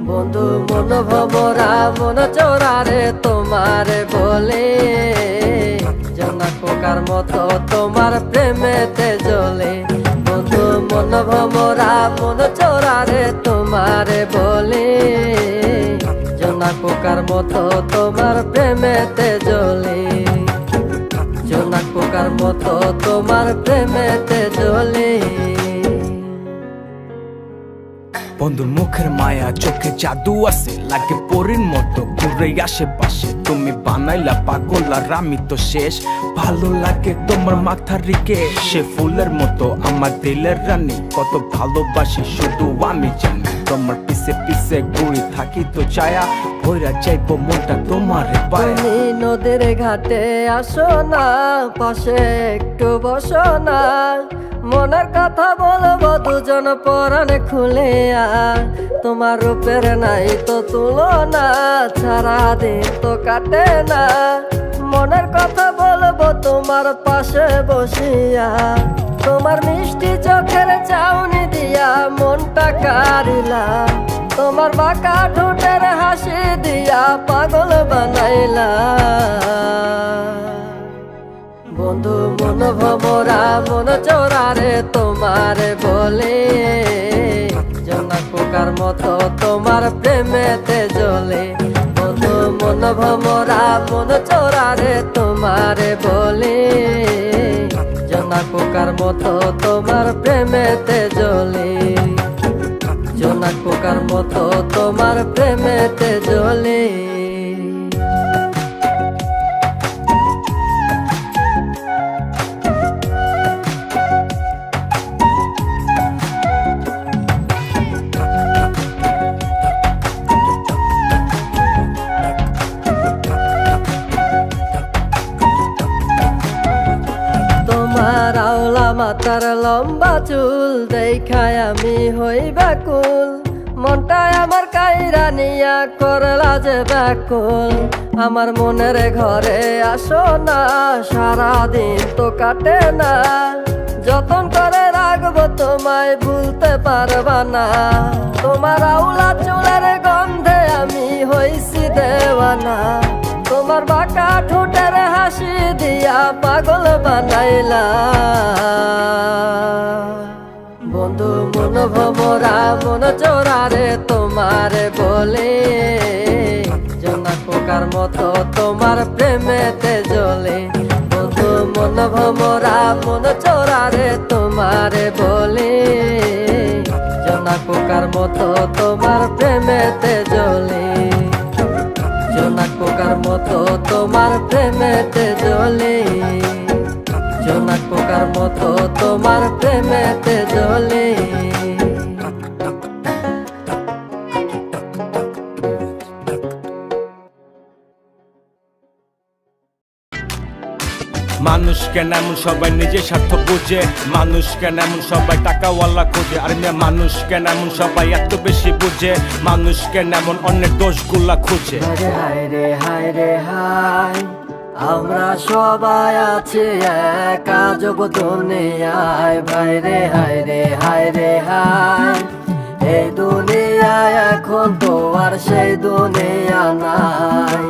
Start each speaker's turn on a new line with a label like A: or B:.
A: বন্ধু মন ভমরা মন চোরারে তোমারে বলে জনা পোকার মতো তোমার প্রেমেতে জ্বলে। বন্ধু মন ভমরা মন চোরারে তোমারে বলে জনা পোকার মতো তোমার প্রেমেতে জ্বলে। জনা পোকার মতো তোমার প্রেমেতে জ্বলে।
B: বন্ধুর মুখের মায়া চোখে জাদু আছে, লাগে পরীর মতো ঘুরে আশেপাশে। তুমি বানাইলা পাগল আর আমি তো শেষ। ভালো লাগে তোমার মাথার রিকে, সে ফুলের মতো আমার দিলের রানী। কত ভালোবাসি শুধু আমি জানি, তোমার পিছে পিছে ঘুরি থাকি তো ছায়া ভৈরা চাইবো মনটা তোমার পায়ে।
A: তুমি নদীর ঘাটে আসো না, পাশে একটু বসো না, মনের কথা বলবো দুজন পরাণে খুলে। তোমার রূপের নাই তো তুলনা, সারাদিন তো কাটে না। মনের কথা বলবো তোমার পাশে বসিয়া, তোমার মিষ্টি চোখের চাউনি দিয়া মনটা কারিলা। তোমার বাঁকা ঠোঁটের হাসি দিয়া পাগল বানাইলা। বন্ধু মন ভমরা মন চোরারে তোমারে বলে জনা পোকার মতো তোমার প্রেমেতে জ্বলে। বন্ধু মন ভমরা মন চোরারে তোমারে বলে জনা পোকার মতো তোমার প্রেমেতে জ্বলে। জনা পোকার মতো তোমার প্রেমেতে জ্বলে। তোমার আওলা মাথার লম্বা চুল দেখায় আমি হই ব্যাকুল। মনটায় আমার কাইরা নিয়া করলা যে ব্যাকুল। আমার মনের ঘরে আসো না, সারাদিন তো কাটে না। যতন করে রাখবো তোমায় ভুলতে পারবা না। তোমার আওলা চুলের গন্ধে আমি হইছি দেওয়ানা। তোমার বাঁকা ঠোঁটের হাসি দিয়া পাগল বানাইলা। বন্ধু মন ভমরা মন চোরারে তোমারে বলে জনা পোকার মতো তোমার প্রেমেতে জ্বলে। বন্ধু মন ভমরা মন চোরারে তোমারে বলে জনা পোকার মতো তোমার প্রেমেতে জ্বলে। জনা পোকার মতো তোমার প্রেমেতে জ্বলে। জনা পোকার মতো তোমার প্রেমেতে জ্বলে।
B: মানুষ কেন এমন সবাই নিজের স্বার্থ বুঝে, মানুষ কেন এমন সবাই টাকাওয়ালা খোঁজে। আর মেয়ে মানুষ কেন এমন সবাই এত বেশি বুঝে, মানুষ কেন এমন অনেক দোষগুলা খুঁজে।
A: হায় রে হায় রে হায়, আমরা সবাই আছি এক আজব দুনিয়ায়। ভাই রে হায় রে হায় রে হায়, এই দুনিয়ায় এখন তো আর সেই দুনিয়া নাই।